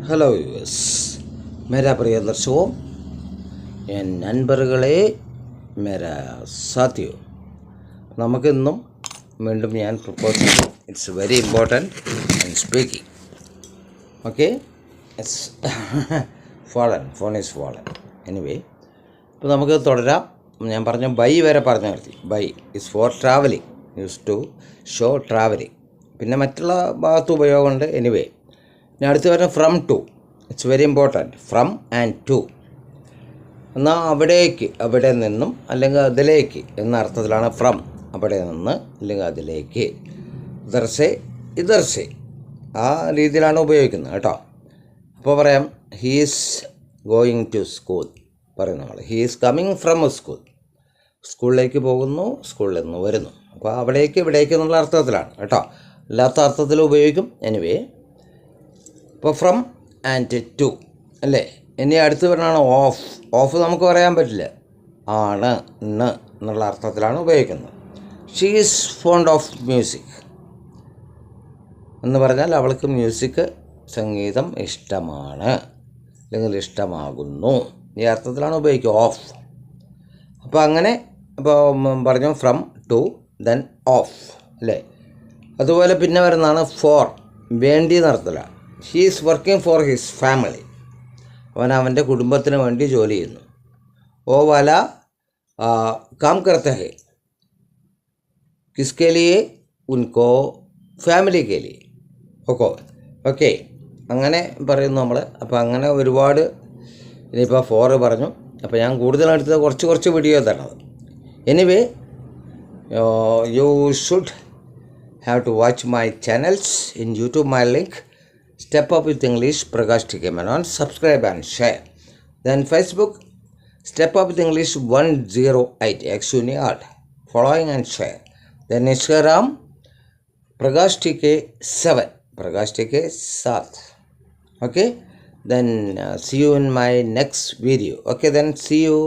Hello US मेरा प्रिय दर्शकों എൻ നൻപറുകളെ मेरा साथियों നമുക്കിന്നും വീണ്ടും ഞാൻ പ്രപ്പോസ് ചെയ്തു. It's very important and speaking. Okay, it's phone is fallen. Anyway, ഇപ്പോൾ നമുക്ക് തുടരാം. ഞാൻ പറഞ്ഞ ബൈ വരെ പറഞ്ഞു നിർത്തി. By is for travelling, use to show travelling. പിന്നെ മറ്റുള്ള ഭാഗത്ത് ഉപയോഗമുണ്ട്. എനിവേ, ഇനി അടുത്ത് വരുന്ന from to. It's very important. From and to എന്നാൽ അവിടേക്ക്, അവിടെ നിന്നും അല്ലെങ്കിൽ അതിലേക്ക് എന്ന അർത്ഥത്തിലാണ് ഫ്രം. അവിടെ നിന്ന് അല്ലെങ്കിൽ അതിലേക്ക്. ഇതർസെ ഇതർസെ ആ രീതിയിലാണ് ഉപയോഗിക്കുന്നത് കേട്ടോ. അപ്പോൾ പറയാം ഹീസ് ഗോയിങ് ടു സ്കൂൾ പറയും നമ്മൾ. He's coming from school. സ്കൂളിലേക്ക് പോകുന്നു, സ്കൂളിൽ നിന്ന് വരുന്നു. അപ്പോൾ അവിടേക്ക് ഇവിടേക്ക് എന്നുള്ള അർത്ഥത്തിലാണ് കേട്ടോ. അല്ലാത്ത അർത്ഥത്തിൽ ഉപയോഗിക്കും. എനിവേ, ഇപ്പോൾ ഫ്രം ആൻഡ് ടു അല്ലേ. ഇനി അടുത്ത് പറഞ്ഞാണ് ഓഫ്. ഓഫ് നമുക്ക് പറയാൻ പറ്റില്ല. ആണ്, ണ് എന്നുള്ള അർത്ഥത്തിലാണ് ഉപയോഗിക്കുന്നത്. She is fond of music എന്ന് പറഞ്ഞാൽ അവൾക്ക് മ്യൂസിക്, സംഗീതം ഇഷ്ടമാണ് അല്ലെങ്കിൽ ഇഷ്ടമാകുന്നു. ഈ അർത്ഥത്തിലാണ് ഉപയോഗിക്കുക ഓഫ്. അപ്പോൾ അങ്ങനെ ഇപ്പോൾ പറഞ്ഞു ഫ്രം ടു ദെൻ ഓഫ് അല്ലേ. അതുപോലെ പിന്നെ വരുന്നതാണ് ഫോർ, വേണ്ടി എന്നർത്ഥത്തിലാണ്. He is working for his family. അവൻ അവൻ്റെ കുടുംബത്തിന് വേണ്ടി ജോലി ചെയ്യുന്നു. ഓ വാല കാം കർത്ത ഹെ കിസ്കെ ലിയെ, ഉൻകോ ഫാമിലി കെ ലിയെ. ഓക്കെ, അങ്ങനെ പറയുന്നു നമ്മൾ. അപ്പോൾ അങ്ങനെ ഒരുപാട്. ഇനിയിപ്പോൾ ഫോറ് പറഞ്ഞു. അപ്പോൾ ഞാൻ കൂടുതലെടുത്തത് കുറച്ച് വീഡിയോ തരണത്. Anyway, you should have to watch my channels in YouTube. My link Step Up with English Prakash TK Menon. Subscribe and share. Then Facebook Step Up with English 108 Xuni Art. Following and share. Then Instagram Prakash TK 7 Prakash TK 7. Okay. Then see you in my next video. Okay. Then see you.